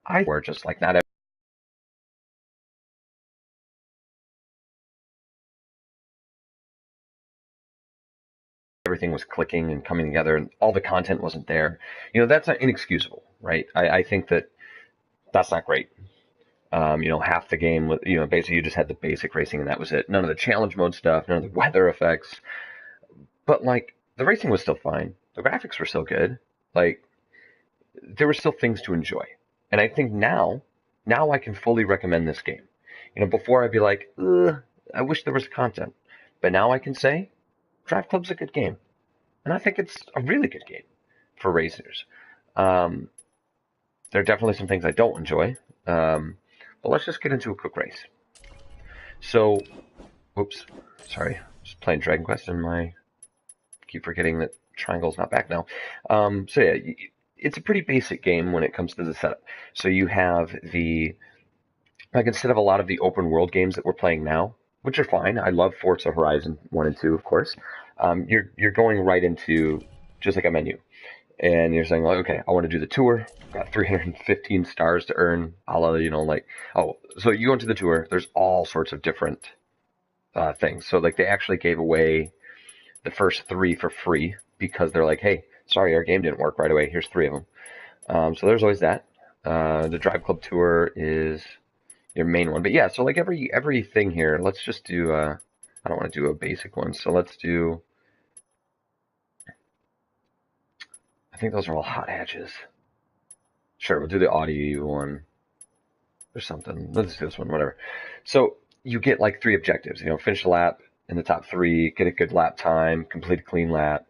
I were just like not everything was clicking and coming together, and all the content wasn't there. That's not inexcusable, right? I think that that's not great. Half the game was, basically you just had the basic racing and that was it. None of the challenge mode stuff, none of the weather effects. But like the racing was still fine. The graphics were still good. Like there were still things to enjoy. And I think now I can fully recommend this game. Before I'd be like, ugh, I wish there was content. But now I can say, Drive Club's a good game. And I think it's a really good game for racers. Um, there are definitely some things I don't enjoy. Um, but let's just get into a quick race. So, oops, sorry, just playing Dragon Quest and I keep forgetting that triangle's not back now. So yeah, it's a pretty basic game when it comes to the setup. So you have like instead of a lot of the open world games that we're playing now, which are fine. I love Forza Horizon 1 and 2, of course. You're going right into just like a menu. And you're saying, like, okay, I want to do the tour. Got 315 stars to earn. A la, so you go into the tour. There's all sorts of different things. So, like, they actually gave away the first three for free because they're like, hey, sorry, our game didn't work right away. Here's three of them. So there's always that. The Drive Club Tour is your main one. But yeah, so like everything here, let's just do. I don't want to do a basic one, so let's do. I think those are all hot hatches. Sure, we'll do the audio one or something. Let's do this one, whatever. So you get like three objectives. Finish a lap in the top three, get a good lap time, complete a clean lap.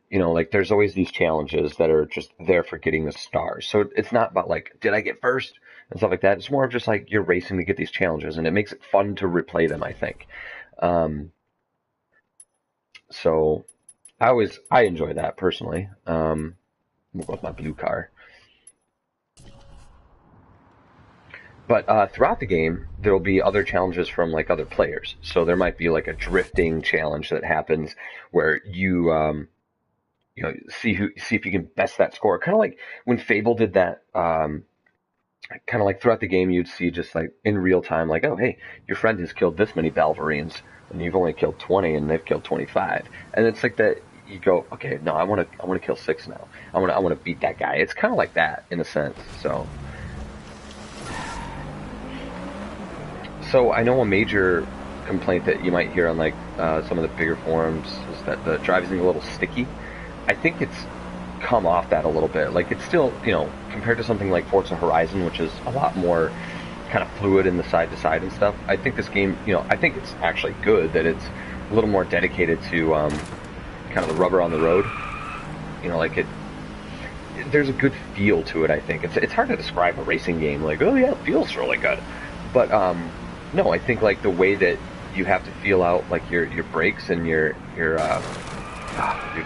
Like there's always these challenges that are just there for getting the stars. So it's not about like, did I get first and stuff like that. It's more of just like you're racing to get these challenges, and it makes it fun to replay them, I think. Um, so I enjoy that personally. We'll go with my blue car. But throughout the game, there'll be other challenges from like other players. So there might be like a drifting challenge that happens where see if you can best that score. Kind of like when Fable did that. Kind of like throughout the game, you'd see just like in real time, like, oh hey, your friend has killed this many Balverines, and you've only killed 20, and they've killed 25, and it's like that. You go, okay, no, I want to kill six now. I want to beat that guy. It's kind of like that in a sense. So I know a major complaint that you might hear on like some of the bigger forums is that the driving is a little sticky. I think it's come off that a little bit. Like it's still, compared to something like Forza Horizon, which is a lot more kind of fluid in the side to side and stuff. I think this game, I think it's actually good that it's a little more dedicated to kind of the rubber on the road. Like there's a good feel to it. I think it's hard to describe a racing game. Like, oh yeah, it feels really good, but no, I think like the way that you have to feel out like your brakes and your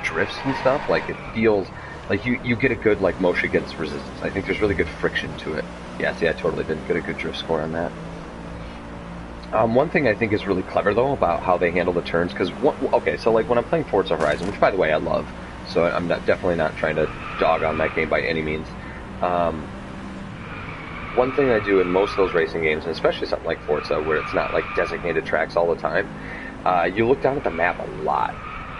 drifts and stuff, like it feels like you get a good like motion against resistance. I think there's really good friction to it. Yeah, see, I totally didn't get a good drift score on that. One thing I think is really clever though about how they handle the turns, because okay, so like when I'm playing Forza Horizon, which by the way I love, so I'm definitely not trying to dog on that game by any means. Um, One thing I do in most of those racing games, and especially something like Forza, where it's not like designated tracks all the time, you look down at the map a lot.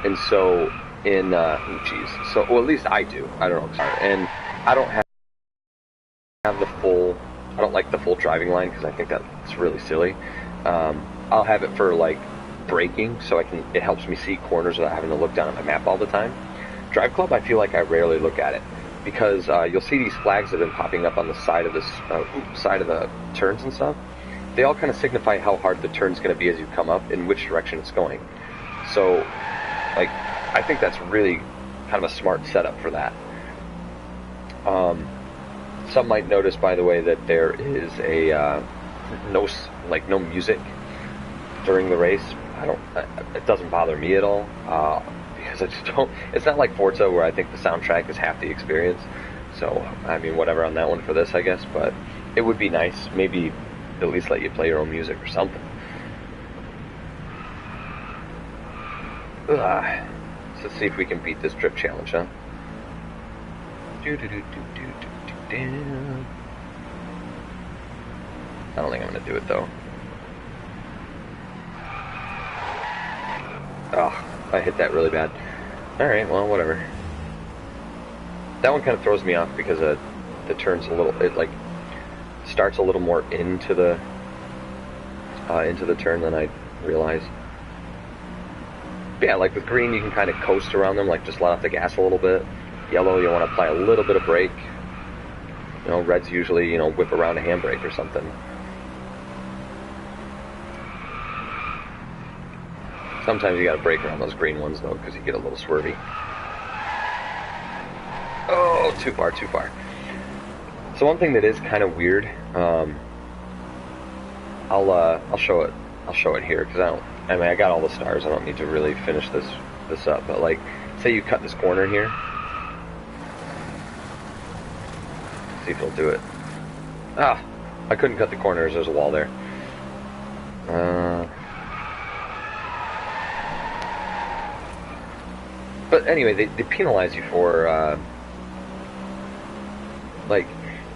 And so well at least I do. I don't know, and I don't have the full. I don't like the full driving line because I think that's really silly. I'll have it for like braking, so It helps me see corners without having to look down at my map all the time. Drive Club, I feel like I rarely look at it because you'll see these flags that have been popping up on the side of side of the turns and stuff. They all kind of signify how hard the turn's going to be as you come up and which direction it's going. So, like, I think that's really kind of a smart setup for that. Um, some might notice, by the way, that there is a no music during the race. It doesn't bother me at all because I just don't. It's not like Forza where I think the soundtrack is half the experience. So I mean, whatever on that one for this, I guess. But it would be nice, maybe at least let you play your own music or something. Ugh. So let's see if we can beat this drip challenge, huh? Do do do do do do do. I don't think I'm going to do it, though. Oh, I hit that really bad. Alright, well, whatever. That one kind of throws me off because the turn's a little... It, like, starts a little more into the turn than I realized. But yeah, like with green, you can kind of coast around them, like just let off the gas a little bit. Yellow, you want to apply a little bit of brake. You know, red's usually, you know, whip around a handbrake or something. Sometimes you gotta brake around those green ones, though, because you get a little swervy. Oh, too far, too far. So one thing that is kind of weird, I'll show it. I'll show it here because I mean, I got all the stars. I don't need to really finish this up. But like, say you cut this corner here. See if it'll do it. Ah, I couldn't cut the corners. There's a wall there. But anyway, they penalize you for like,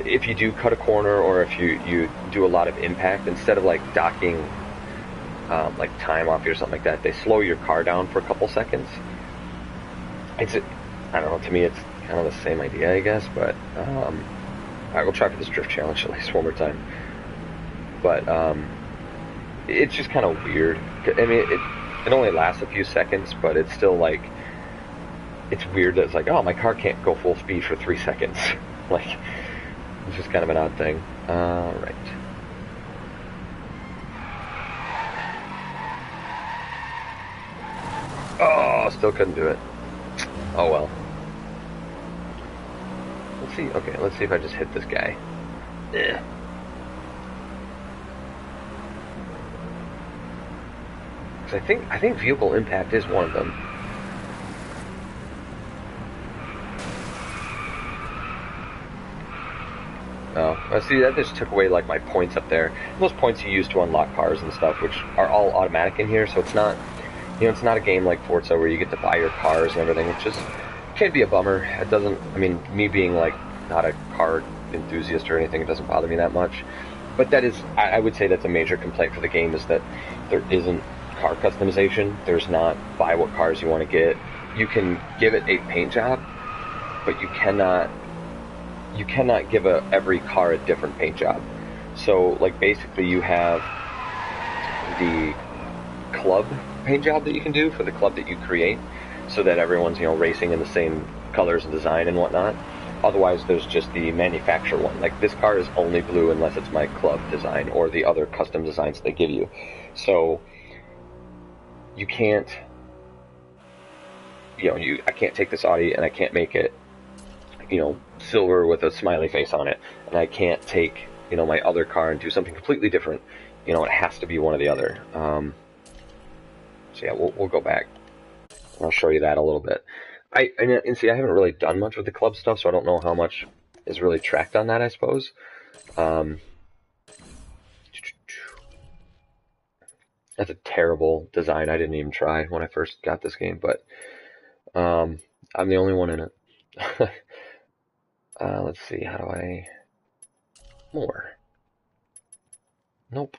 if you do cut a corner or if you do a lot of impact, instead of like docking like time off you or something like that, they slow your car down for a couple seconds. I don't know, to me it's kind of the same idea, I guess, but I will try for this drift challenge at least one more time. But it's just kind of weird. I mean, it only lasts a few seconds, but it's still like, it's weird that it's like, oh, my car can't go full speed for 3 seconds. Like, it's just kind of an odd thing. Right. Oh, still couldn't do it. Oh well. Let's see. Okay, let's see if I just hit this guy. Yeah. Because I think vehicle impact is one of them. Oh, see, that just took away like my points up there. Those points you use to unlock cars and stuff, which are all automatic in here, so it's not, you know, it's not a game like Forza where you get to buy your cars and everything, which just can be a bummer. It doesn't, I mean, me being like not a car enthusiast or anything, it doesn't bother me that much. But that is, I would say that's a major complaint for the game, is that there isn't car customization. There's not buy what cars you want to get. You can give it a paint job, but you cannot give every car a different paint job. So, like, basically you have the club paint job that you can do for the club that you create, so that everyone's, you know, racing in the same colors and design and whatnot. Otherwise, there's just the manufacturer one. Like, this car is only blue unless it's my club design or the other custom designs they give you. So, you can't, you know, I can't take this Audi and I can't make it, you know, silver with a smiley face on it, and I can't take, you know, my other car and do something completely different. You know, it has to be one or the other. So yeah, we'll go back. I'll show you that a little bit. And see, I haven't really done much with the club stuff, so I don't know how much is really tracked on that, I suppose. That's a terrible design. I didn't even try when I first got this game, but I'm the only one in it. Let's see, how do I... More. Nope.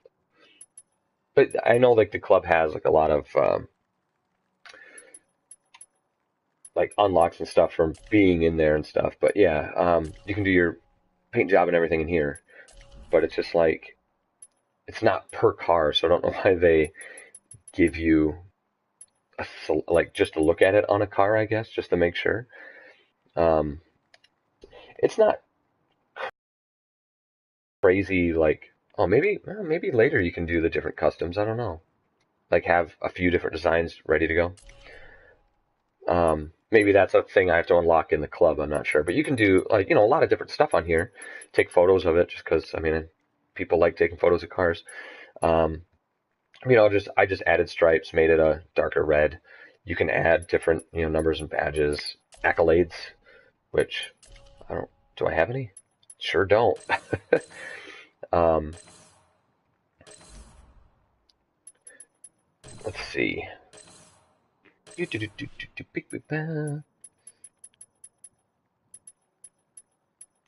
But I know, like, the club has, like, a lot of, like, unlocks and stuff from being in there and stuff. But, yeah, you can do your paint job and everything in here. But it's just, like, it's not per car, so I don't know why they give you, like, just to look at it on a car, I guess, just to make sure. It's not crazy, like, oh, maybe later you can do the different customs. I don't know. Like, have a few different designs ready to go. Maybe that's a thing I have to unlock in the club. I'm not sure, but you can do, like, you know, a lot of different stuff on here. Take photos of it, just because, I mean, people like taking photos of cars. You know, I just added stripes, made it a darker red. You can add different, you know, numbers and badges, accolades, which do I have any? Sure don't. Let's see.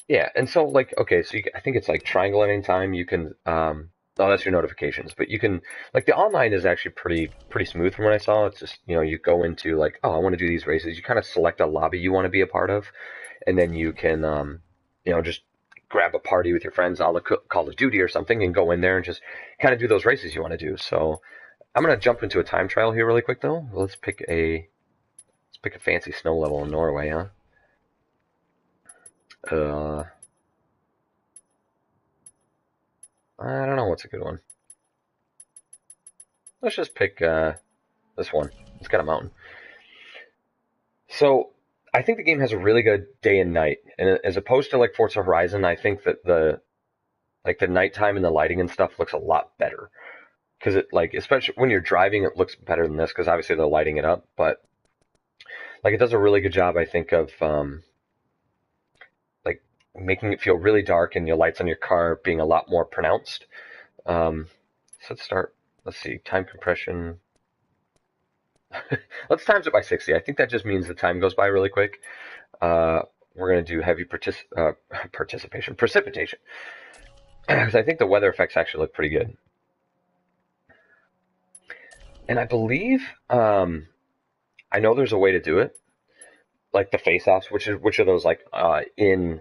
Yeah, and so like okay, so I think it's like triangle at any time. You can oh that's your notifications, but you can like the online is actually pretty smooth from what I saw. It's just you go into like oh I want to do these races. You kind of select a lobby you want to be a part of, and then you can just grab a party with your friends, a la Call of Duty or something, and go in there and just kind of do those races you want to do. So I'm gonna jump into a time trial here really quick though. Let's pick a fancy snow level in Norway, huh? Uh, I don't know what's a good one. Let's just pick this one. It's got a mountain. So I think the game has a really good day and night, and as opposed to like Forza Horizon, I think that the nighttime and the lighting and stuff looks a lot better because it like especially when you're driving, it looks better than this because obviously they're lighting it up, but like it does a really good job, I think, of like making it feel really dark and your lights on your car being a lot more pronounced. So let's start. Let's see, time compression. Let's times it by 60. I think that just means the time goes by really quick. Uh, we're going to do heavy precipitation, because I think the weather effects actually look pretty good. And I believe, I know there's a way to do it, like the face-offs, which are those like in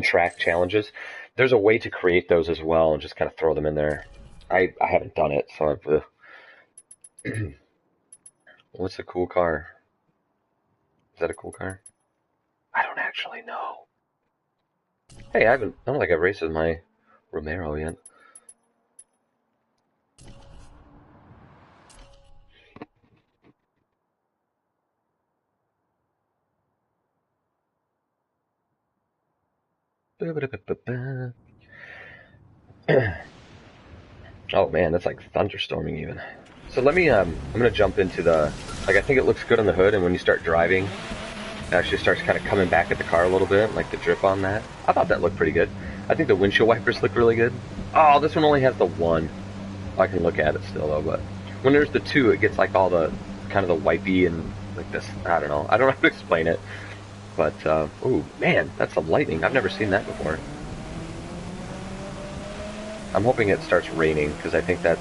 track challenges. There's a way to create those as well and just kind of throw them in there. I haven't done it, so what's a cool car? Is that a cool car? I don't actually know. Hey, I don't think I've raced with my Romero yet. Oh man, that's like thunderstorming even. So I'm gonna jump into like I think it looks good on the hood, and when you start driving, it actually starts kind of coming back at the car a little bit, like the drip on that. I thought that looked pretty good. I think the windshield wipers look really good. Oh, this one only has the one. I can look at it still though, but when there's the two, it gets like all the kind of the wipey and like this. I don't know. I don't know how to explain it, but oh man, that's some lightning. I've never seen that before. I'm hoping it starts raining because I think that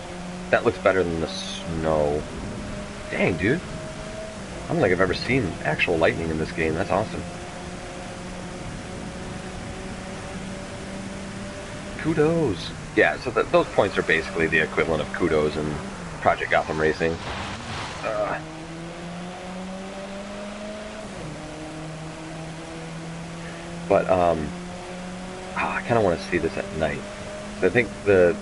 looks better than the snow. Dang, dude. I don't think I've ever seen actual lightning in this game. That's awesome. Kudos. Yeah, so those points are basically the equivalent of kudos in Project Gotham Racing. Uh, but I kind of want to see this at night. I think the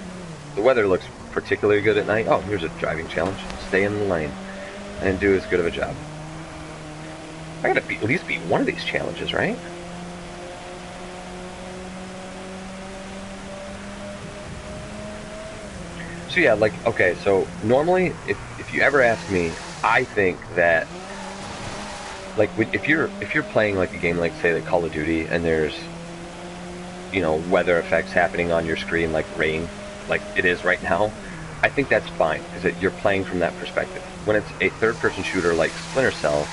weather looks particularly good at night. Oh, here's a driving challenge. Stay in the lane and do as good of a job. I gotta at least beat one of these challenges, right? So yeah, like okay, so normally if you ever ask me, I think that like if you're playing like a game like say like Call of Duty and there's weather effects happening on your screen like rain, like it is right now, I think that's fine because you're playing from that perspective. When it's a third-person shooter like Splinter Cell,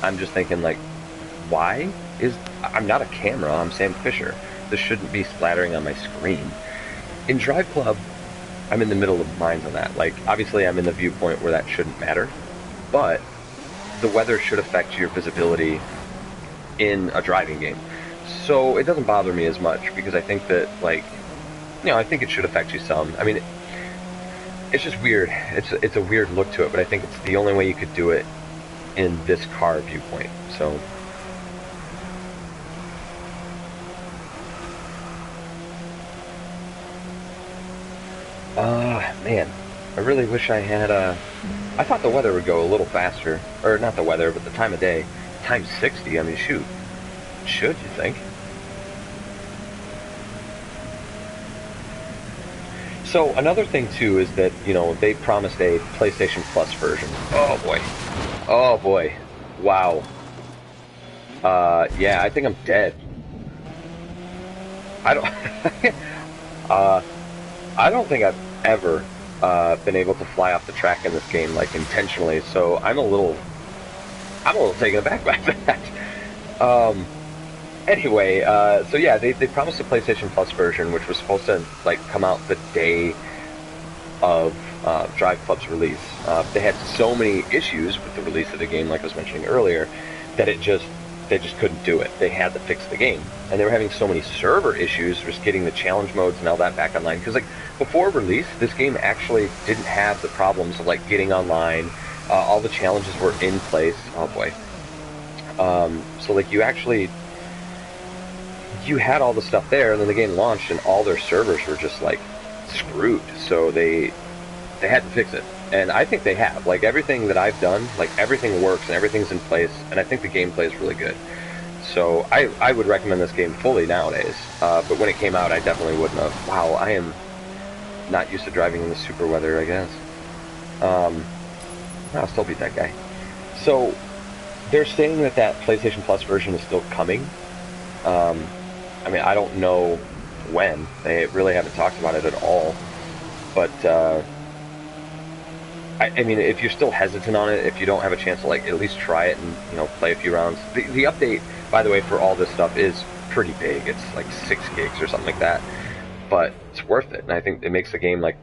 I'm just thinking like, why is I'm not a camera, I'm Sam Fisher. This shouldn't be splattering on my screen. In Drive Club, I'm in the middle of minds on that. Like, obviously, I'm in the viewpoint where that shouldn't matter, but the weather should affect your visibility in a driving game. So it doesn't bother me as much because I think that, like, I think it should affect you some. I mean, it's just weird. It's a weird look to it, but I think it's the only way you could do it in this car viewpoint. So. Man, I really wish I had I thought the weather would go a little faster, or not the weather, but the time of day. Times 60. I mean, shoot, should you think? So another thing too is that they promised a PlayStation Plus version. Oh boy, oh boy, wow. Yeah, I think I'm dead. I don't. uh, I don't think I've ever been able to fly off the track in this game like intentionally. So I'm a little taken aback by that. Um, Anyway, so yeah, they promised a PlayStation Plus version, which was supposed to like come out the day of Drive Club's release. They had so many issues with the release of the game, like I was mentioning earlier, that they just couldn't do it. They had to fix the game, and they were having so many server issues just getting the challenge modes and all that back online. Because like before release, this game actually didn't have the problems of like getting online. All the challenges were in place. Oh boy. So like you had all the stuff there, and then the game launched, and all their servers were just like screwed. So they had to fix it, and I think they have. Like everything that I've done, like everything works and everything's in place, and I think the gameplay is really good. So I would recommend this game fully nowadays. But when it came out, I definitely wouldn't have. Wow, I am not used to driving in the super weather, I guess. Um, I'll still beat that guy. So they're saying that that PlayStation Plus version is still coming. Um, I mean, I don't know when. They really haven't talked about it at all. But I mean, if you're still hesitant on it, if you don't have a chance to like at least try it and play a few rounds, the update, by the way, for all this stuff is pretty big. It's like 6 gigs or something like that, but it's worth it, and I think it makes the game like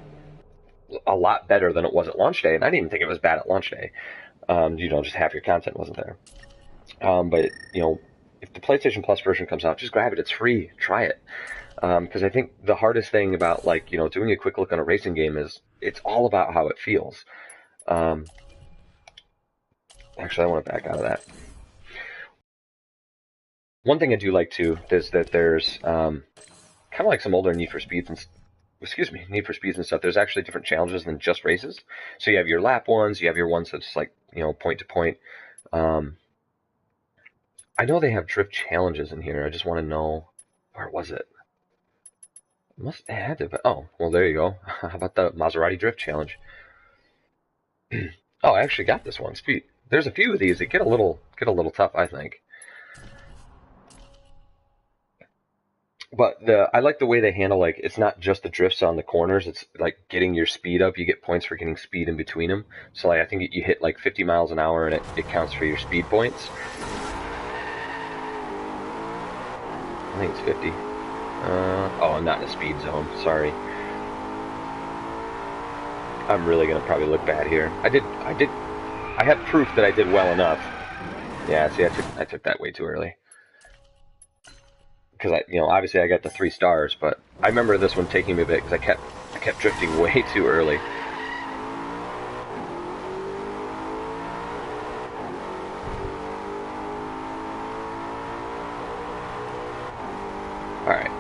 a lot better than it was at launch day. And I didn't even think it was bad at launch day. Just half your content wasn't there. But if the PlayStation Plus version comes out, just grab it. It's free. Try it. Because I think the hardest thing about like doing a quick look on a racing game is it's all about how it feels. Um, Actually, I want to back out of that. One thing I do like too is that there's kind of like some older Need for Speeds and Need for Speeds and stuff. There's actually different challenges than just races. So you have your lap ones, you have your ones that's like point to point. Um, I know they have drift challenges in here. I just want to know where was it? Must have had to. Oh, well, there you go. How about the Maserati drift challenge? Oh, I actually got this one. Sweet. There's a few of these that get a little tough, I think. But I like the way they handle like it's not just the drifts on the corners. It's like getting your speed up. You get points for getting speed in between them. So like I think you hit like 50 miles an hour and it counts for your speed points. I think it's 50. Oh, I'm not in a speed zone. Sorry. I'm really gonna probably look bad here. I have proof that I did well enough. Yeah, see, I took that way too early. Because obviously I got the 3 stars, but I remember this one taking me a bit because I kept drifting way too early. All right.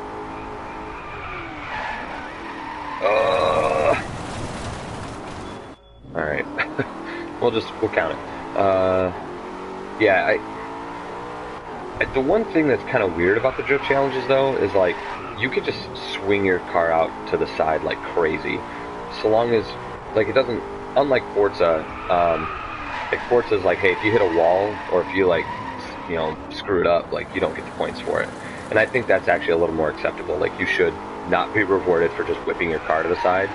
All right. we'll count it. Yeah. The one thing that's kind of weird about the drift challenges though is like you could just swing your car out to the side like crazy, so long as like it doesn't. Unlike Forza, like Forza's like, hey, if you hit a wall or if you like, screw it up, like you don't get the points for it. And I think that's actually a little more acceptable. Like you should not be rewarded for just whipping your car to the side.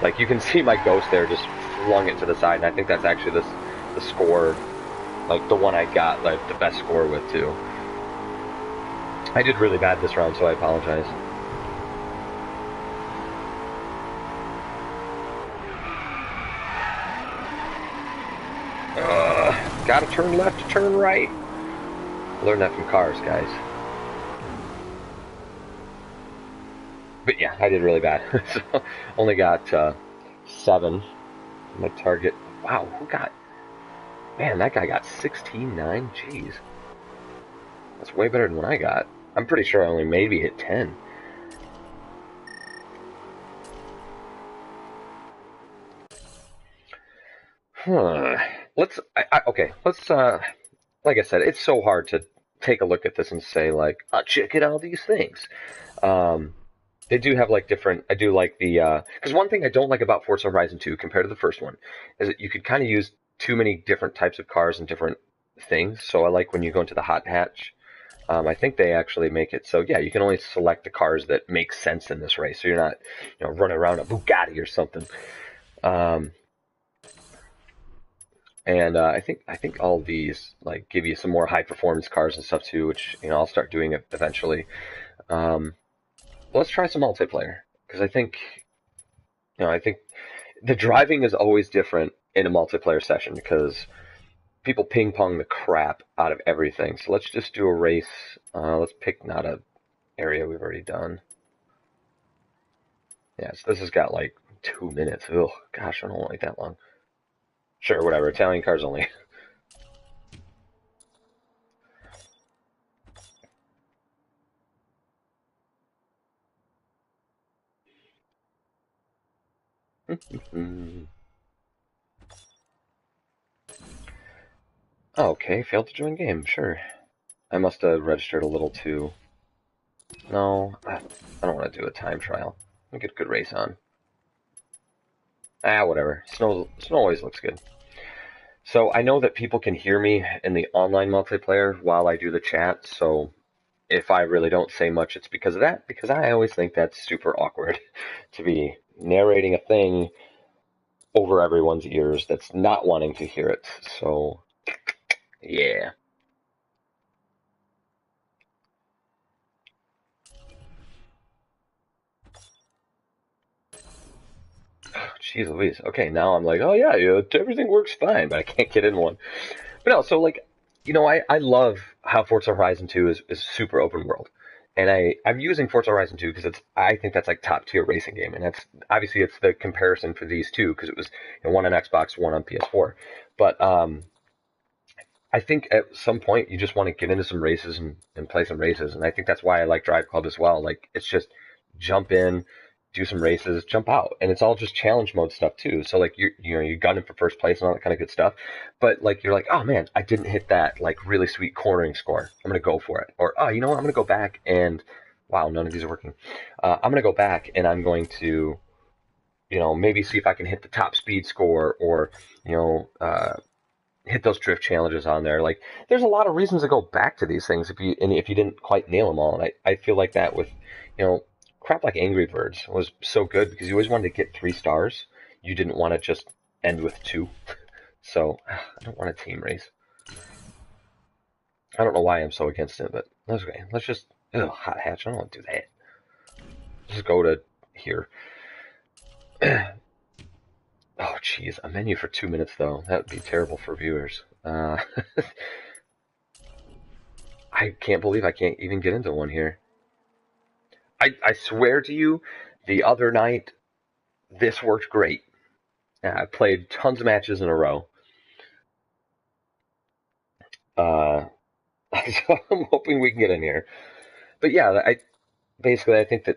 Like you can see my Ghost there just flung it to the side, and I think that's actually the score, like the one I got like the best score with too. I did really bad this round, so I apologize. Gotta turn left to turn right. Learn that from cars, guys. But yeah, I did really bad. So only got 7. My target. Wow, who got? Man, that guy got 16.9. Jeez, that's way better than what I got. I'm pretty sure I only maybe hit 10. Huh. Okay. Let's. Like I said, it's so hard to take a look at this and say like, oh, check it out these things. Um, they do have like different. I do like the because one thing I don't like about Forza Horizon 2 compared to the first one is that you could kind of use too many different types of cars and different things. So I like when you go into the hot hatch. I think they actually make it so yeah, you can only select the cars that make sense in this race. So you're not running around a Bugatti or something. Um, And I think all of these like give you some more high performance cars and stuff too, which I'll start doing it eventually. Um, let's try some multiplayer because I think the driving is always different in a multiplayer session because people ping pong the crap out of everything. So let's just do a race. Let's pick not a area we've already done. Yeah, so this has got like 2 minutes. Oh gosh, I don't like that long. Sure, whatever. Italian cars only. Okay, failed to join game. Sure. I must have registered a little too. No, I don't want to do a time trial. I'll get a good race on. Whatever. Snow always looks good. So I know that people can hear me in the online multiplayer while I do the chat. So if I really don't say much, it's because of that. Because I always think that's super awkward to be narrating a thing over everyone's ears that's not wanting to hear it. So yeah. Jeez Louise. Okay, now I'm like, oh yeah, everything works fine, but I can't get in one. But no, so like, I love how Forza Horizon 2 is super open world. And I'm using Forza Horizon 2 because I think that's like top tier racing game. And that's obviously it's the comparison for these two because it was one on Xbox, one on PS4. But I think at some point you just want to get into some races and play some races. And I think that's why I like Drive Club as well. Like it's just jump in, do some races, jump out. And it's all just challenge mode stuff too. So like you're gunning for first place and all that kind of good stuff. But like you're like, oh man, I didn't hit that like really sweet cornering score. I'm gonna go for it. Or oh, you know what? I'm gonna go back and wow, none of these are working. I'm gonna go back and I'm going to maybe see if I can hit the top speed score or you know hit those drift challenges on there. Like, there's a lot of reasons to go back to these things if you didn't quite nail them all. And I feel like that with crap like Angry Birds was so good because you always wanted to get 3 stars. You didn't want to just end with two. So I don't want a team race. I don't know why I'm so against it, but that's okay. Let's just hot hatch. I don't want to do that. Just go to here. Oh, geez, a menu for 2 minutes though. That would be terrible for viewers. I can't believe I can't even get into one here. I swear to you, the other night, this worked great. I played tons of matches in a row. Uh, so I'm hoping we can get in here. But yeah, I think that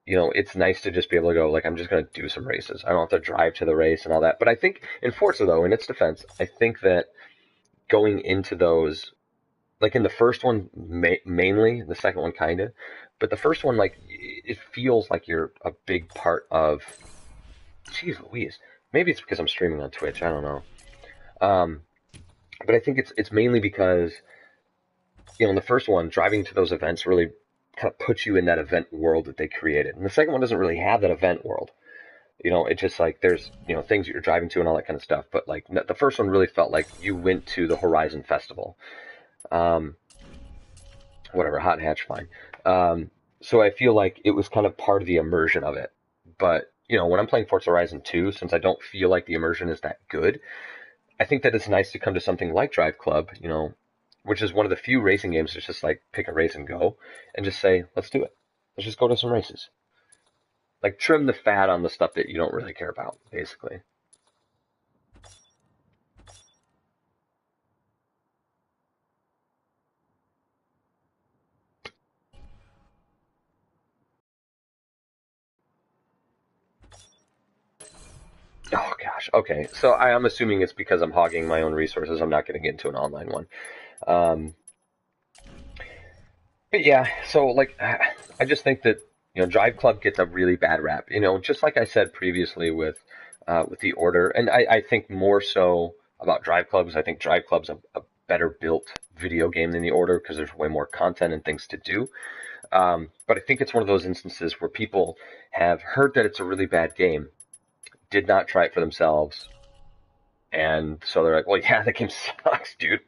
it's nice to just be able to go like I'm just going to do some races. I don't have to drive to the race and all that. But I think in Forza though, in its defense, I think that going into those like in the first one mainly, the second one kind of, but the first one like it feels like you're a big part of. Jeez Louise, maybe it's because I'm streaming on Twitch. I don't know. Um, but I think it's mainly because in the first one, driving to those events really kind of puts you in that event world that they created, and the second one doesn't really have that event world. It's just like there's things that you're driving to and all that kind of stuff. But like the first one really felt like you went to the Horizon Festival. Um, whatever, hot hatch, fine. So I feel like it was kind of part of the immersion of it. But when I'm playing Forza Horizon 2, since I don't feel like the immersion is that good, I think that it's nice to come to something like Drive Club, which is one of the few racing games that's just like pick a race and go, and just say, let's do it. Let's just go to some races. Like trim the fat on the stuff that you don't really care about, basically. Oh gosh. Okay. So I'm assuming it's because I'm hogging my own resources. I'm not going to get into an online one. Um, but yeah. So like, I just think that Drive Club gets a really bad rap. Just like I said previously with the Order, and I think more so about Drive Clubs. I think Drive Club's a better built video game than the Order because there's way more content and things to do. But I think it's one of those instances where people have heard that it's a really bad game, did not try it for themselves, And so they're like, well, yeah, that game sucks, dude.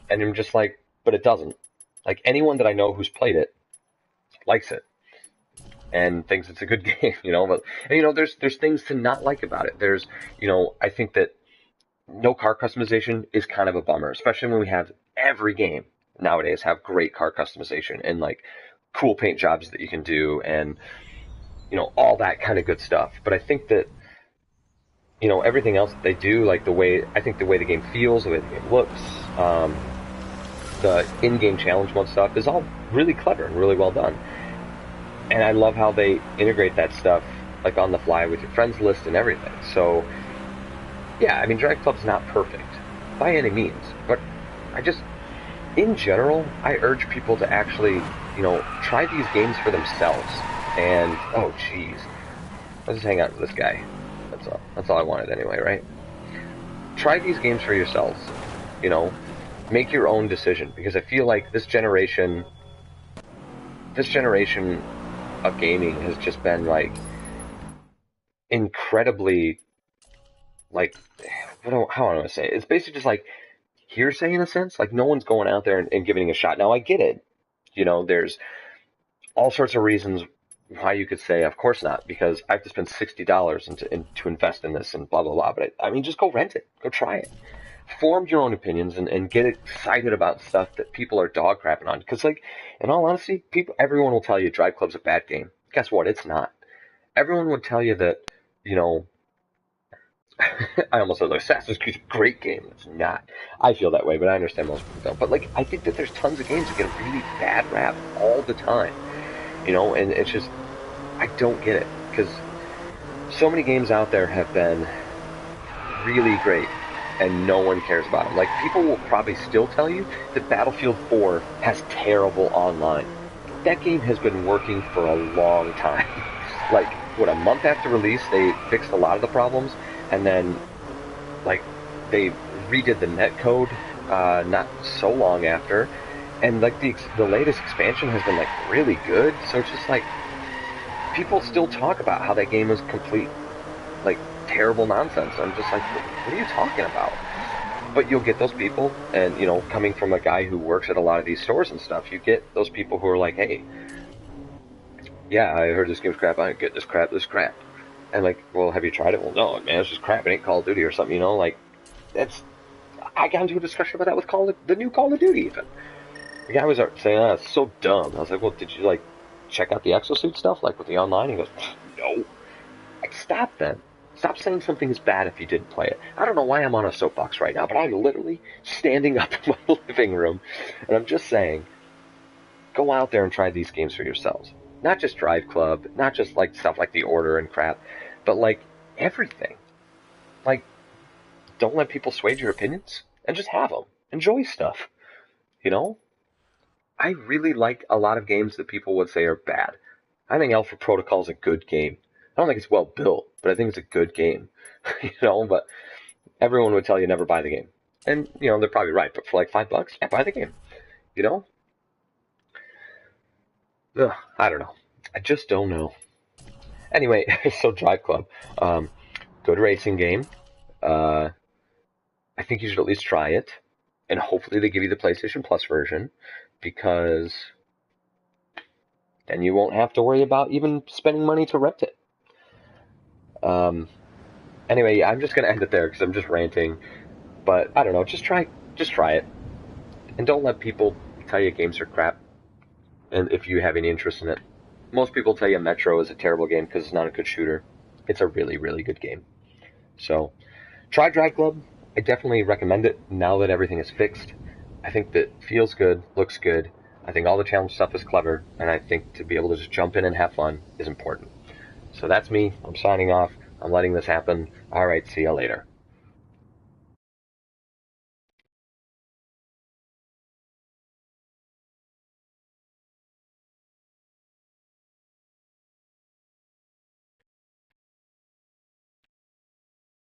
And I'm just like, but it doesn't. Like anyone that I know who's played it likes it and thinks it's a good game, you know. But and, you know, there's things to not like about it. There's, you know, I think that no car customization is kind of a bummer, especially when we have every game nowadays have great car customization and like cool paint jobs that you can do and you know all that kind of good stuff. But I think that you know everything else that they do, like the way I think the way the game feels, the way the game looks, the in-game challenge mode stuff is all really clever and really well done. And I love how they integrate that stuff like on the fly with your friends list and everything. So yeah, I mean Drive Club's not perfect by any means, but I just in general I urge people to actually, you know, try these games for themselves. And oh jeez, let's just hang out with this guy. That's all. That's all I wanted anyway, right? Try these games for yourselves. You know, make your own decision because I feel like this generation of gaming has just been like incredibly like how do I want to say it? It's basically just like hearsay in a sense. Like no one's going out there and giving it a shot. Now I get it. You know, there's all sorts of reasons why you could say, of course not, because I have to spend $60 to invest in this and blah blah blah. But I mean, just go rent it, go try it, form your own opinions, and get excited about stuff that people are dog crapping on. Because like, in all honesty, everyone will tell you Drive Club's a bad game. Guess what? It's not. Everyone would tell you that, you know, I almost said Assassin's Creed's a great game. It's not. I feel that way, but I understand most people don't. But like, I think that there's tons of games that get a really bad rap all the time. You know, and it's just, I don't get it. Because so many games out there have been really great, and no one cares about them. Like, people will probably still tell you that Battlefield 4 has terrible online. That game has been working for a long time. Like, what, a month after release, they fixed a lot of the problems, and then, like, they redid the netcode not so long after, and, like, the latest expansion has been, like, really good, so it's just, like, people still talk about how that game was complete, like, terrible nonsense. I'm just like, what are you talking about? But you'll get those people, and, you know, coming from a guy who works at a lot of these stores and stuff, you get those people who are like, hey, yeah, I heard this game's crap, I don't get this crap. And like, well, have you tried it? Well, no, man, it's just crap. It ain't Call of Duty or something, you know? Like, I got into a discussion about that with the new Call of Duty, even. The guy was saying, oh, it's so dumb. I was like, well, did you, like, check out the exosuit stuff, like, with the online? He goes, no. Like, stop then. Stop saying something is bad if you didn't play it. I don't know why I'm on a soapbox right now, but I'm literally standing up in my living room, and I'm just saying, go out there and try these games for yourselves. Not just Drive Club, not just like stuff like The Order and crap, but like everything. Like, don't let people sway your opinions, and just have them. Enjoy stuff. You know? I really like a lot of games that people would say are bad. I think Alpha Protocol is a good game. I don't think it's well built, but I think it's a good game. You know, but everyone would tell you never buy the game. And, you know, they're probably right, but for like $5, yeah, buy the game. You know? Ugh, I don't know. I just don't know. Anyway, so Drive Club. Good racing game. I think you should at least try it. And hopefully they give you the PlayStation Plus version, because then you won't have to worry about even spending money to rent it. Anyway, I'm just going to end it there because I'm just ranting. But I don't know, just try it. And don't let people tell you games are crap, and if you have any interest in it. Most people tell you Metro is a terrible game because it's not a good shooter. It's a really, really good game. So, try Drive Club. I definitely recommend it now that everything is fixed. I think that feels good, looks good. I think all the challenge stuff is clever, and I think to be able to just jump in and have fun is important. So that's me. I'm signing off. I'm letting this happen. All right, see you later.